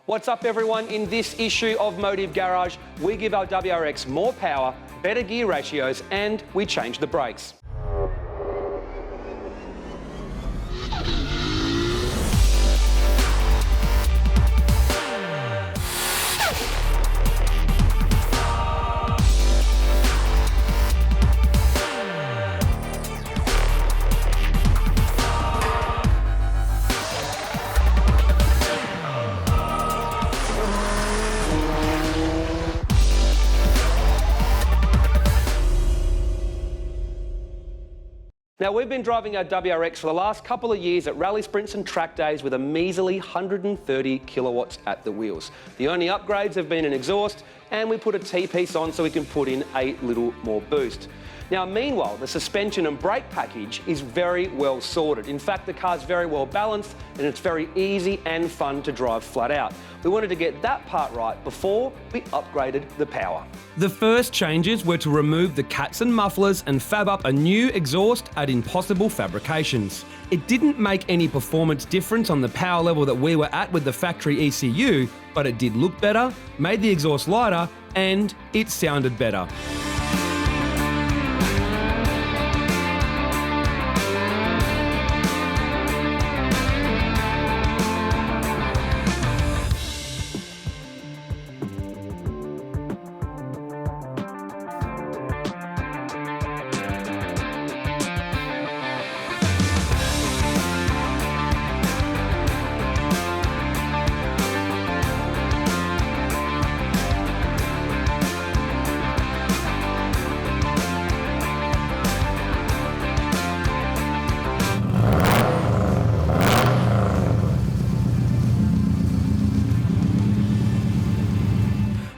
What's up everyone? In this issue of Motive Garage, we give our WRX more power, better gear ratios, and we change the brakes. Now, we've been driving our WRX for the last couple of years at rally sprints and track days with a measly 130 kilowatts at the wheels. The only upgrades have been an exhaust, and we put a T-piece on so we can put in a little more boost. Now, meanwhile, the suspension and brake package is very well sorted. In fact, the car's very well balanced and it's very easy and fun to drive flat out. We wanted to get that part right before we upgraded the power. The first changes were to remove the cats and mufflers and fab up a new exhaust at Impossible Fabrications. It didn't make any performance difference on the power level that we were at with the factory ECU, but it did look better, made the exhaust lighter, and it sounded better.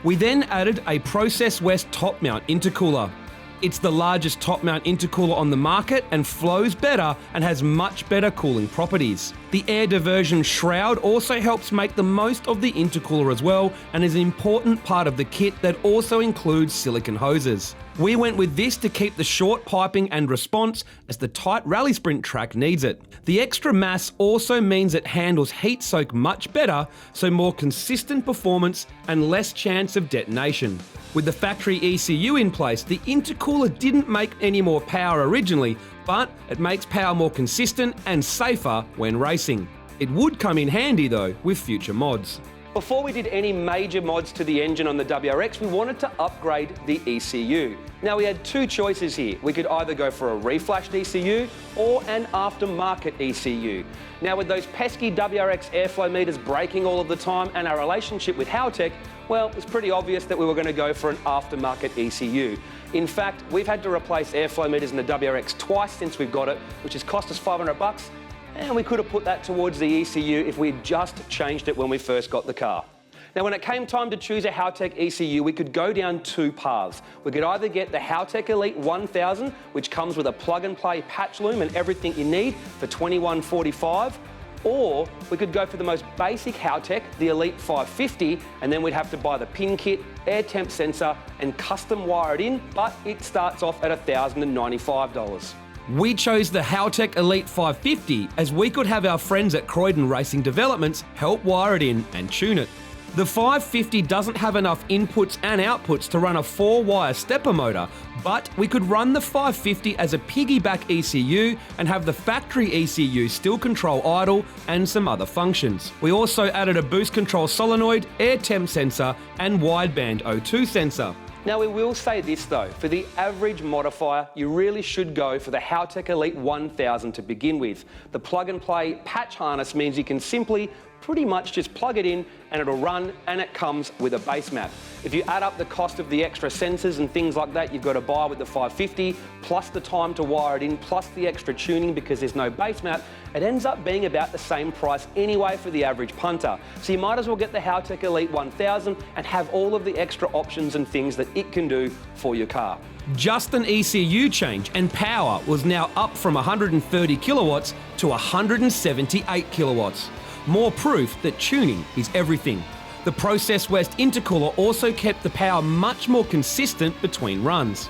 We then added a Process West top mount intercooler. It's the largest top mount intercooler on the market and flows better and has much better cooling properties. The air diversion shroud also helps make the most of the intercooler as well and is an important part of the kit that also includes silicone hoses. We went with this to keep the short piping and response as the tight rally sprint track needs it. The extra mass also means it handles heat soak much better, so more consistent performance and less chance of detonation. With the factory ECU in place, the intercooler didn't make any more power originally, but it makes power more consistent and safer when racing. It would come in handy though with future mods. Before we did any major mods to the engine on the WRX, we wanted to upgrade the ECU. Now, we had two choices here. We could either go for a reflashed ECU or an aftermarket ECU. Now, with those pesky WRX airflow meters breaking all of the time and our relationship with Haltech, well, it was pretty obvious that we were going to go for an aftermarket ECU. In fact, we've had to replace airflow meters in the WRX twice since we've got it, which has cost us $500. And we could have put that towards the ECU if we had just changed it when we first got the car. Now, when it came time to choose a Haltech ECU, we could go down two paths. We could either get the Haltech Elite 1000, which comes with a plug-and-play patch loom and everything you need for $21.45, or we could go for the most basic Haltech, the Elite 550, and then we'd have to buy the pin kit, air temp sensor, and custom wire it in, but it starts off at $1,095. We chose the Haltech Elite 550 as we could have our friends at Croydon Racing Developments help wire it in and tune it. The 550 doesn't have enough inputs and outputs to run a 4-wire stepper motor, but we could run the 550 as a piggyback ECU and have the factory ECU still control idle and some other functions. We also added a boost control solenoid, air temp sensor, and wideband O2 sensor. Now, we will say this though, for the average modifier, you really should go for the Haltech Elite 1000 to begin with. The plug-and-play patch harness means you can simply pretty much just plug it in and it'll run, and it comes with a base map. If you add up the cost of the extra sensors and things like that you've got to buy with the 550, plus the time to wire it in, plus the extra tuning because there's no base map, it ends up being about the same price anyway for the average punter. So you might as well get the Haltech Elite 1000 and have all of the extra options and things that it can do for your car. Just an ECU change and power was now up from 130 kilowatts to 178 kilowatts. More proof that tuning is everything. The Process West intercooler also kept the power much more consistent between runs.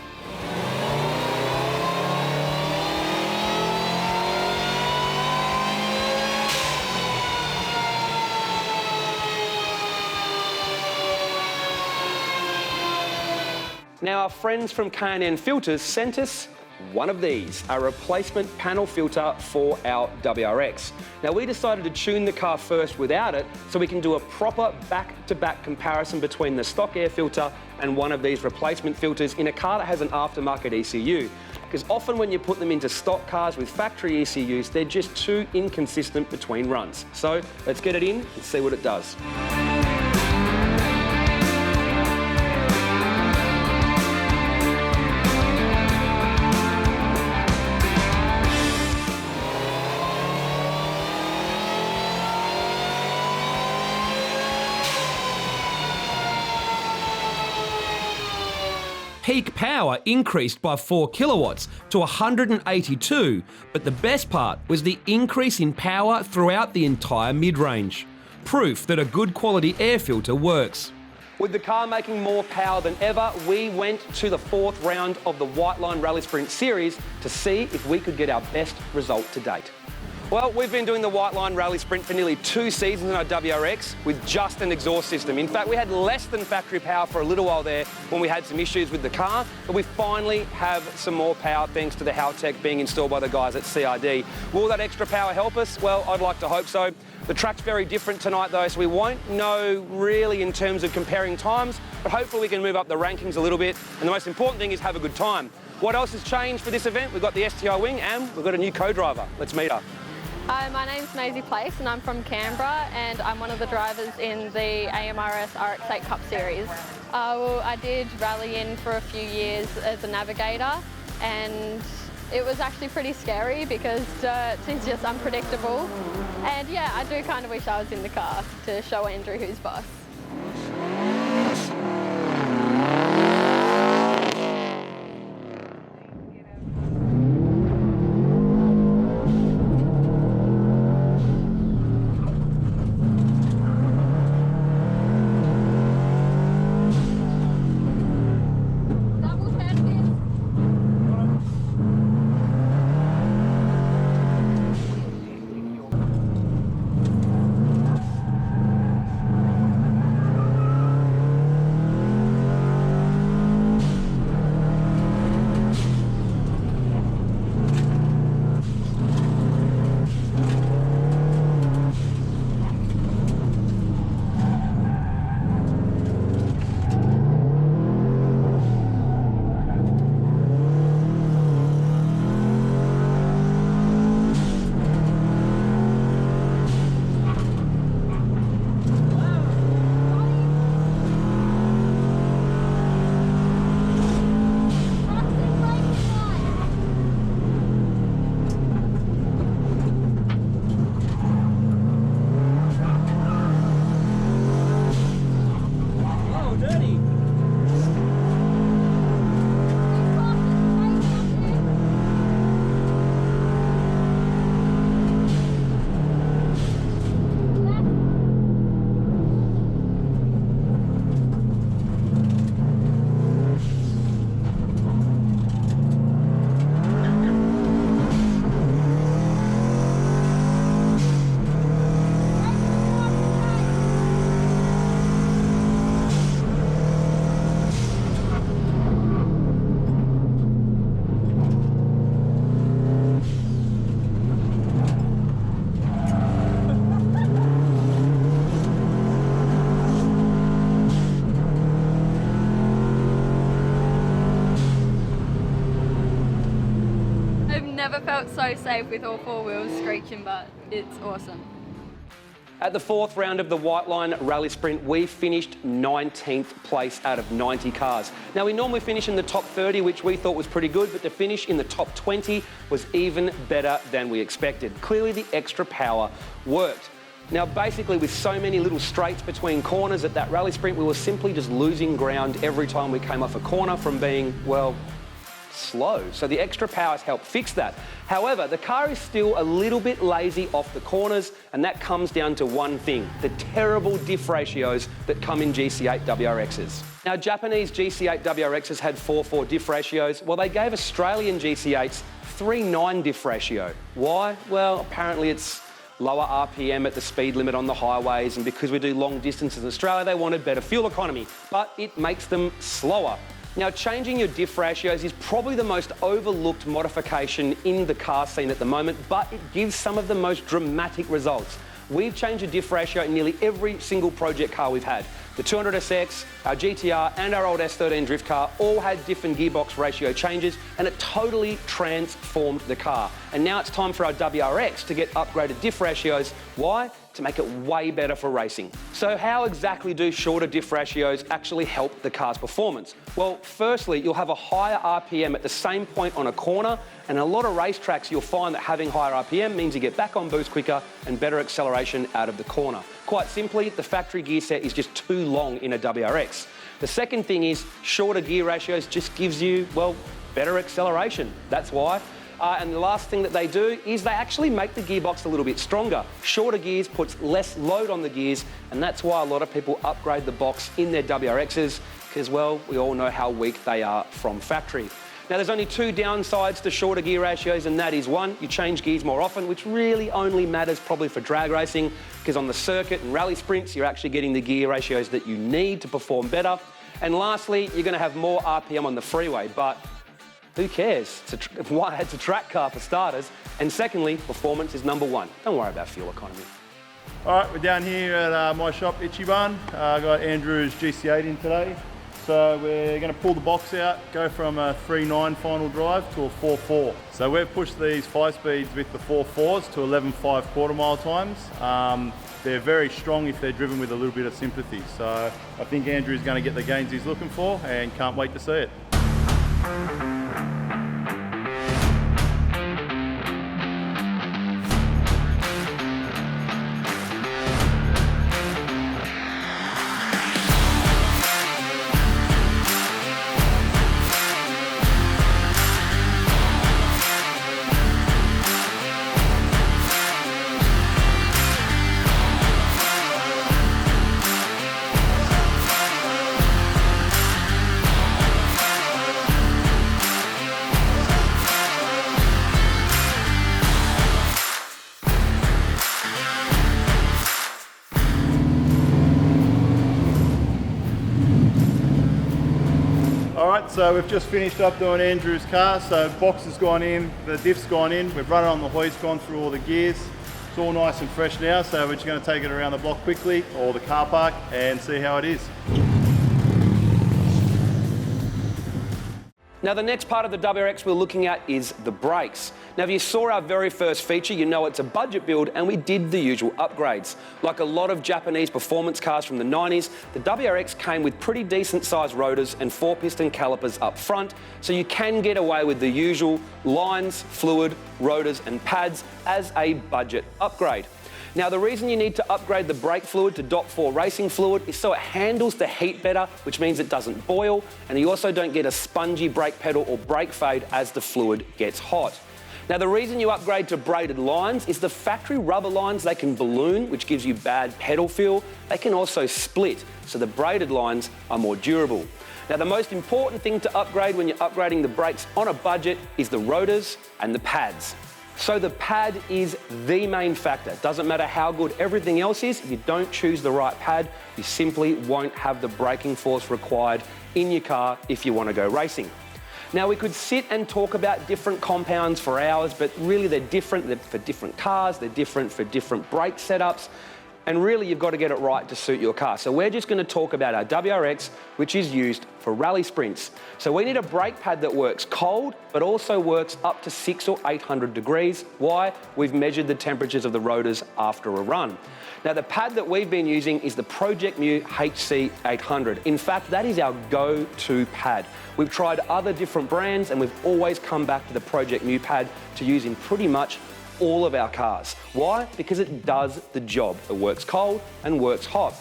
Now, our friends from K&N Filters sent us one of these, a replacement panel filter for our WRX. Now, we decided to tune the car first without it so we can do a proper back-to-back comparison between the stock air filter and one of these replacement filters in a car that has an aftermarket ECU. Because often when you put them into stock cars with factory ECUs, they're just too inconsistent between runs. So let's get it in and see what it does. Peak power increased by 4 kilowatts to 182, but the best part was the increase in power throughout the entire mid-range. Proof that a good quality air filter works. With the car making more power than ever, we went to the 4th round of the White Line Rally Sprint Series to see if we could get our best result to date. Well, we've been doing the White Line Rally Sprint for nearly 2 seasons in our WRX with just an exhaust system. In fact, we had less than factory power for a little while there when we had some issues with the car, but we finally have some more power thanks to the Haltech being installed by the guys at CRD. Will that extra power help us? Well, I'd like to hope so. The track's very different tonight though, so we won't know really in terms of comparing times, but hopefully we can move up the rankings a little bit. And the most important thing is have a good time. What else has changed for this event? We've got the STI wing and we've got a new co-driver. Let's meet her. Hi, my name's Maisie Place and I'm from Canberra and I'm one of the drivers in the AMRS RX8 Cup Series. Well, I did rally in for a few years as a navigator and it was actually pretty scary because dirt is just unpredictable. And yeah, I do kind of wish I was in the car to show Andrew who's boss. Never felt so safe with all 4 wheels screeching, but it's awesome. At the 4th round of the White Line Rally Sprint, we finished 19th place out of 90 cars. Now, we normally finish in the top 30, which we thought was pretty good, but to finish in the top 20 was even better than we expected. Clearly, the extra power worked. Now, basically, with so many little straights between corners at that rally sprint, we were simply just losing ground every time we came off a corner from being, well, slow. So the extra power has helped fix that. However, the car is still a little bit lazy off the corners, and that comes down to one thing: the terrible diff ratios that come in GC8 WRXs. Now, Japanese GC8 WRXs had 4.4 diff ratios, while they gave Australian GC8s 3.9 diff ratio. Why? Well, apparently it's lower RPM at the speed limit on the highways, and because we do long distances in Australia, they wanted better fuel economy, but it makes them slower. Now, changing your diff ratios is probably the most overlooked modification in the car scene at the moment, but it gives some of the most dramatic results. We've changed the diff ratio in nearly every single project car we've had. The 200SX, our GTR and our old S13 drift car all had diff and gearbox ratio changes, and it totally transformed the car. And now it's time for our WRX to get upgraded diff ratios. Why? To make it way better for racing. So how exactly do shorter diff ratios actually help the car's performance? Well, firstly, you'll have a higher RPM at the same point on a corner, and a lot of racetracks you'll find that having higher RPM means you get back on boost quicker and better acceleration out of the corner. Quite simply, the factory gear set is just too long in a WRX. The second thing is shorter gear ratios just gives you, well, better acceleration. That's why. And the last thing that they do is they actually make the gearbox a little bit stronger. Shorter gears puts less load on the gears, and that's why a lot of people upgrade the box in their WRXs, because, well, we all know how weak they are from factory. Now, there's only two downsides to shorter gear ratios, and that is one, you change gears more often, which really only matters probably for drag racing, because on the circuit and rally sprints, you're actually getting the gear ratios that you need to perform better. And lastly, you're going to have more RPM on the freeway, but who cares? It's a track car for starters. And secondly, performance is number one. Don't worry about fuel economy. All right, we're down here at my shop, Ichiban. I got Andrew's GC8 in today. So we're going to pull the box out, go from a 3.9 final drive to a 4.4. So we've pushed these 5 speeds with the 4.4s to 11.5 quarter mile times. They're very strong if they're driven with a little bit of sympathy. So I think Andrew's going to get the gains he's looking for and can't wait to see it. Alright, so we've just finished up doing Andrew's car. So box has gone in, the diff's gone in, we've run it on the hoist, gone through all the gears. It's all nice and fresh now, so we're just going to take it around the block quickly, or the car park, and see how it is. Now, the next part of the WRX we're looking at is the brakes. Now, if you saw our very first feature, you know it's a budget build, and we did the usual upgrades. Like a lot of Japanese performance cars from the 90s, the WRX came with pretty decent sized rotors and 4-piston calipers up front, so you can get away with the usual lines, fluid, rotors and pads as a budget upgrade. Now, the reason you need to upgrade the brake fluid to DOT4 racing fluid is so it handles the heat better, which means it doesn't boil, and you also don't get a spongy brake pedal or brake fade as the fluid gets hot. Now, the reason you upgrade to braided lines is the factory rubber lines, they can balloon, which gives you bad pedal feel. They can also split, so the braided lines are more durable. Now, the most important thing to upgrade when you're upgrading the brakes on a budget is the rotors and the pads. So the pad is the main factor. It doesn't matter how good everything else is, if you don't choose the right pad, you simply won't have the braking force required in your car if you want to go racing. Now, we could sit and talk about different compounds for hours, but really they're different for different cars, they're different for different brake setups, and really you've got to get it right to suit your car. So we're just going to talk about our WRX, which is used for rally sprints. So we need a brake pad that works cold, but also works up to 600 or 800 degrees. Why? We've measured the temperatures of the rotors after a run. Now, the pad that we've been using is the Project Mu HC800. In fact, that is our go-to pad. We've tried other different brands, and we've always come back to the Project Mu pad to use in pretty much all of our cars. Why? Because it does the job. It works cold and works hot.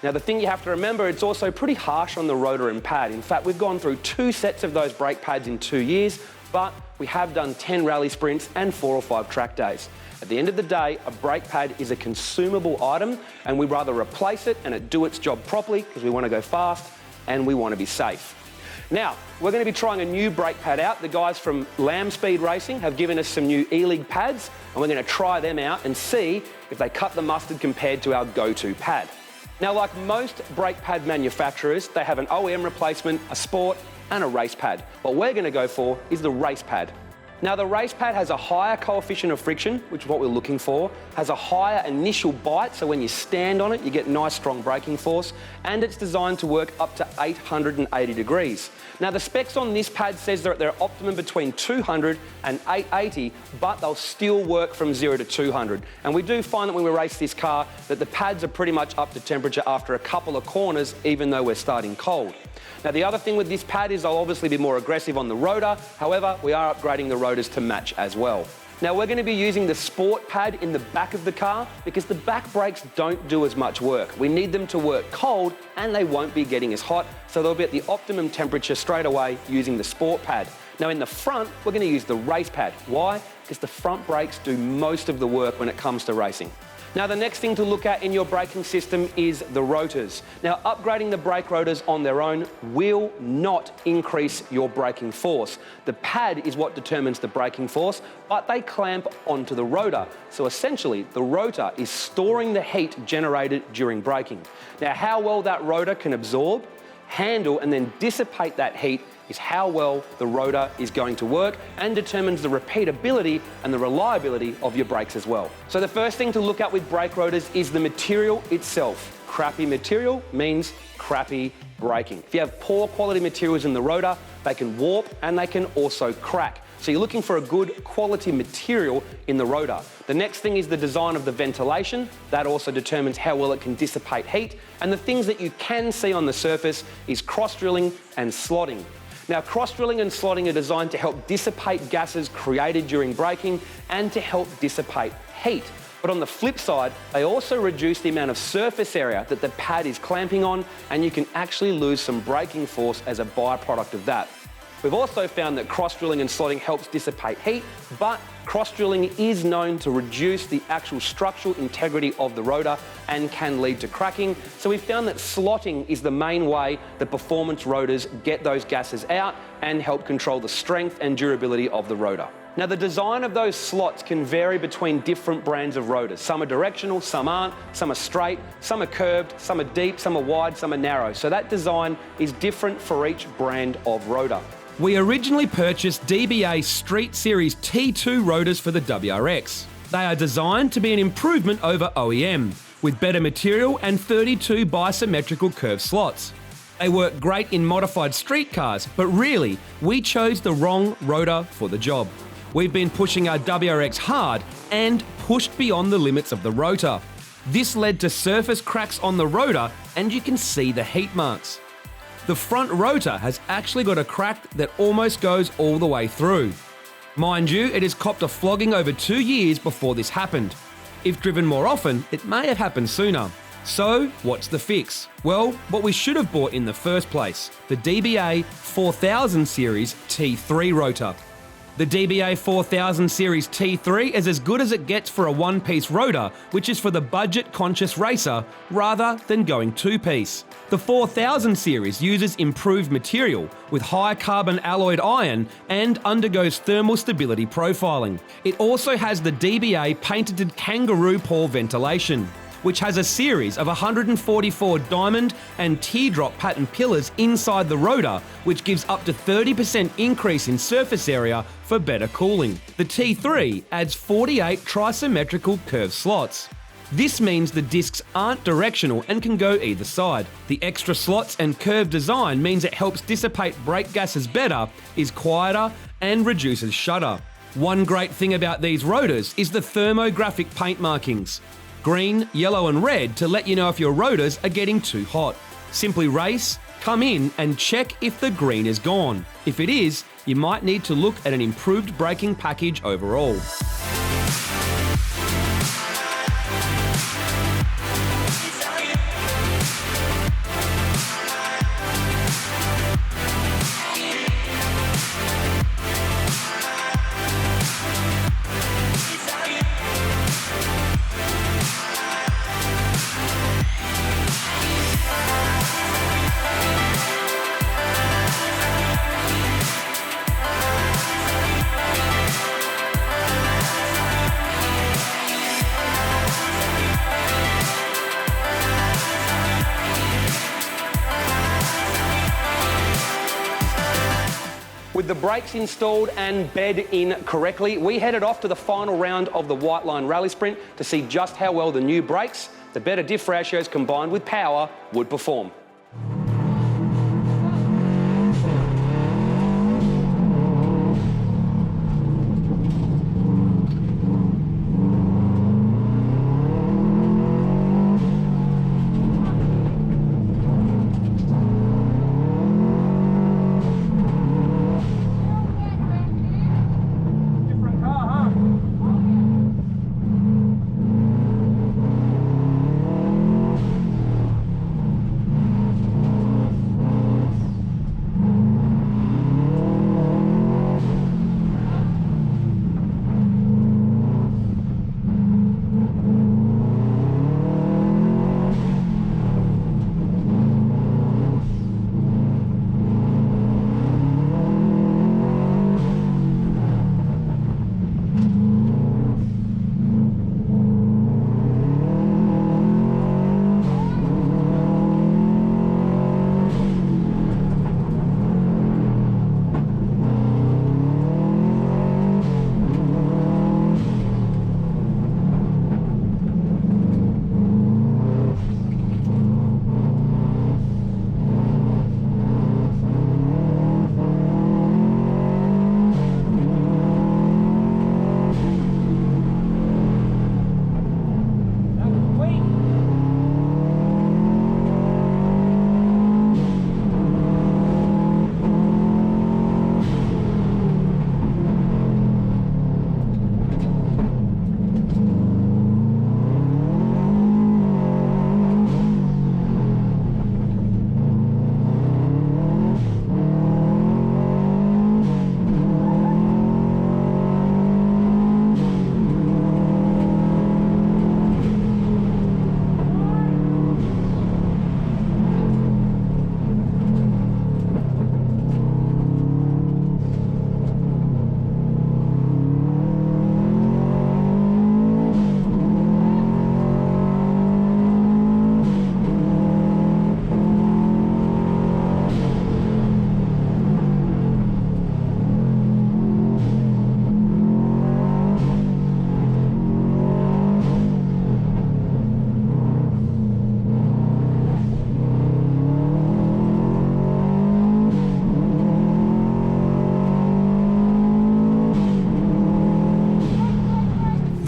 Now, the thing you have to remember, it's also pretty harsh on the rotor and pad. In fact, we've gone through 2 sets of those brake pads in 2 years, but we have done 10 rally sprints and 4 or 5 track days. At the end of the day, a brake pad is a consumable item, and we'd rather replace it and it do its job properly because we want to go fast and we want to be safe. Now, we're going to be trying a new brake pad out. The guys from Lamb Speed Racing have given us some new E-League pads, and we're going to try them out and see if they cut the mustard compared to our go-to pad. Now, like most brake pad manufacturers, they have an OEM replacement, a sport, and a race pad. What we're going to go for is the race pad. Now the race pad has a higher coefficient of friction, which is what we're looking for, has a higher initial bite, so when you stand on it you get nice strong braking force, and it's designed to work up to 880 degrees. Now the specs on this pad says they're optimum between 200 and 880, but they'll still work from 0 to 200. And we do find that when we race this car that the pads are pretty much up to temperature after a couple of corners, even though we're starting cold. Now the other thing with this pad is they'll obviously be more aggressive on the rotor, however we are upgrading the rotors to match as well. Now we're going to be using the sport pad in the back of the car because the back brakes don't do as much work. We need them to work cold and they won't be getting as hot, so they'll be at the optimum temperature straight away using the sport pad. Now in the front, we're going to use the race pad. Why? Because the front brakes do most of the work when it comes to racing. Now the next thing to look at in your braking system is the rotors. Now upgrading the brake rotors on their own will not increase your braking force. The pad is what determines the braking force, but they clamp onto the rotor. So essentially the rotor is storing the heat generated during braking. Now how well that rotor can absorb, handle and then dissipate that heat is how well the rotor is going to work and determines the repeatability and the reliability of your brakes as well. So the first thing to look at with brake rotors is the material itself. Crappy material means crappy braking. If you have poor quality materials in the rotor, they can warp and they can also crack. So you're looking for a good quality material in the rotor. The next thing is the design of the ventilation. That also determines how well it can dissipate heat. And the things that you can see on the surface is cross-drilling and slotting. Now, cross-drilling and slotting are designed to help dissipate gases created during braking and to help dissipate heat. But on the flip side, they also reduce the amount of surface area that the pad is clamping on, and you can actually lose some braking force as a byproduct of that. We've also found that cross-drilling and slotting helps dissipate heat, but cross-drilling is known to reduce the actual structural integrity of the rotor and can lead to cracking. So we've found that slotting is the main way that performance rotors get those gases out and help control the strength and durability of the rotor. Now the design of those slots can vary between different brands of rotors. Some are directional, some aren't, some are straight, some are curved, some are deep, some are wide, some are narrow. So that design is different for each brand of rotor. We originally purchased DBA Street Series T2 rotors for the WRX. They are designed to be an improvement over OEM, with better material and 32 bisymmetrical curved slots. They work great in modified street cars, but really, we chose the wrong rotor for the job. We've been pushing our WRX hard and pushed beyond the limits of the rotor. This led to surface cracks on the rotor, and you can see the heat marks. The front rotor has actually got a crack that almost goes all the way through. Mind you, it has copped a flogging over 2 years before this happened. If driven more often, it may have happened sooner. So, what's the fix? Well, what we should have bought in the first place, the DBA 4000 Series T3 rotor. The DBA 4000 Series T3 is as good as it gets for a one-piece rotor, which is for the budget-conscious racer, rather than going two-piece. The 4000 series uses improved material with high carbon alloyed iron and undergoes thermal stability profiling. It also has the DBA patented kangaroo paw ventilation, which has a series of 144 diamond and teardrop pattern pillars inside the rotor, which gives up to 30% increase in surface area for better cooling. The T3 adds 48 trisymmetrical curved slots. This means the discs aren't directional and can go either side. The extra slots and curved design means it helps dissipate brake gases better, is quieter, and reduces shudder. One great thing about these rotors is the thermographic paint markings. Green, yellow and red to let you know if your rotors are getting too hot. Simply race, come in and check if the green is gone. If it is, you might need to look at an improved braking package overall. With the brakes installed and bed in correctly, we headed off to the final round of the White Line Rally Sprint to see just how well the new brakes, the better diff ratios combined with power, would perform.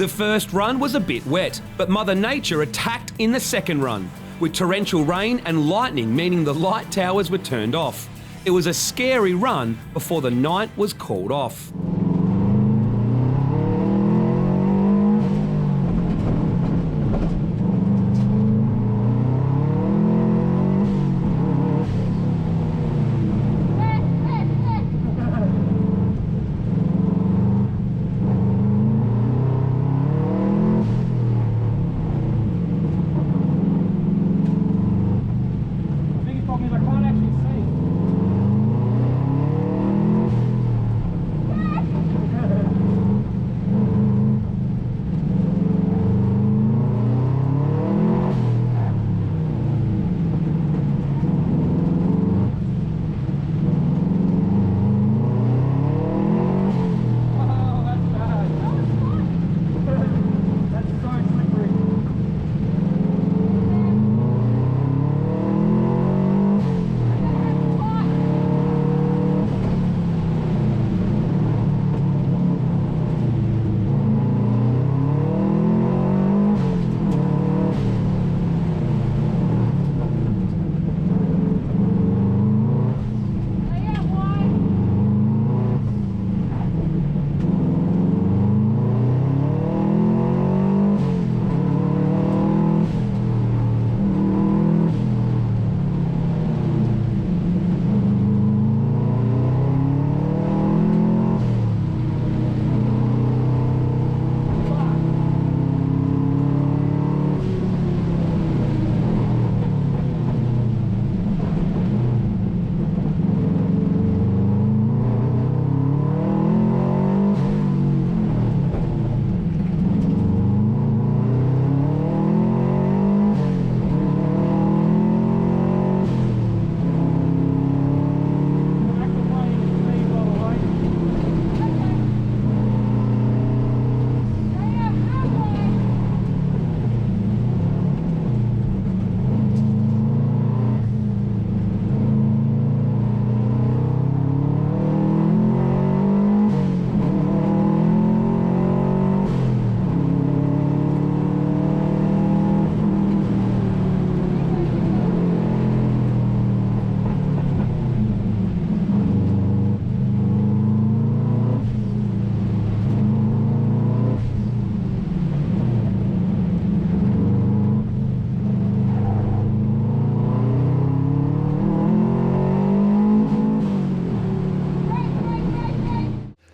The first run was a bit wet, but Mother Nature attacked in the second run, with torrential rain and lightning meaning the light towers were turned off. It was a scary run before the night was called off.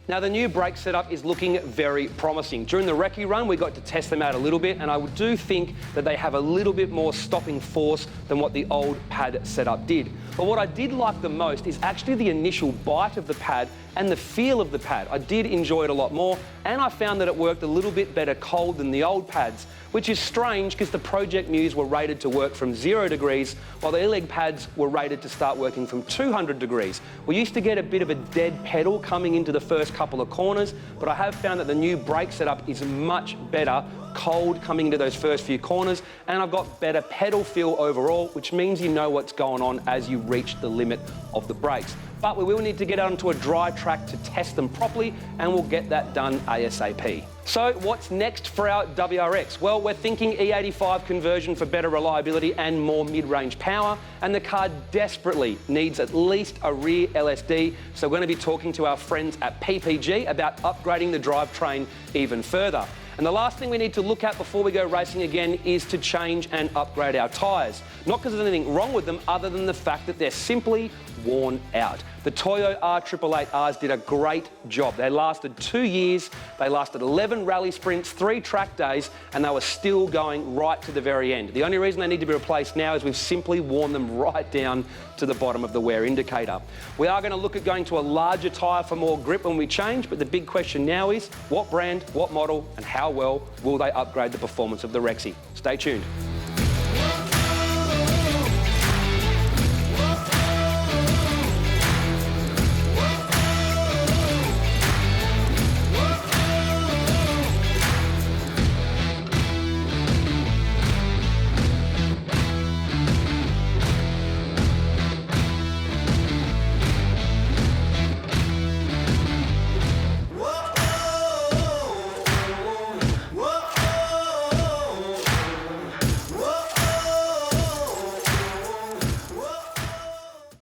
Now, the new brake setup is looking very promising. During the recce run, we got to test them out a little bit, and I do think that they have a little bit more stopping force than what the old pad setup did. But what I did like the most is actually the initial bite of the pad and the feel of the pad. I did enjoy it a lot more, and I found that it worked a little bit better cold than the old pads, which is strange because the Project Muse were rated to work from 0 degrees, while the E-Leg pads were rated to start working from 200 degrees. We used to get a bit of a dead pedal coming into the first couple of corners, but I have found that the new brake setup is much better cold coming into those first few corners, and I've got better pedal feel overall, which means you know what's going on as you reach the limit of the brakes. But we will need to get out onto a dry track to test them properly, and we'll get that done ASAP. So what's next for our WRX? Well, we're thinking E85 conversion for better reliability and more mid-range power, and the car desperately needs at least a rear LSD, so we're going to be talking to our friends at PPG about upgrading the drivetrain even further. And the last thing we need to look at before we go racing again is to change and upgrade our tyres. Not because there's anything wrong with them, other than the fact that they're simply worn out. The Toyo R888Rs did a great job. They lasted 2 years, they lasted 11 rally sprints, 3 track days, and they were still going right to the very end. The only reason they need to be replaced now is we've simply worn them right down to the bottom of the wear indicator. We are going to look at going to a larger tyre for more grip when we change, but the big question now is what brand, what model, and how well will they upgrade the performance of the Rexy? Stay tuned.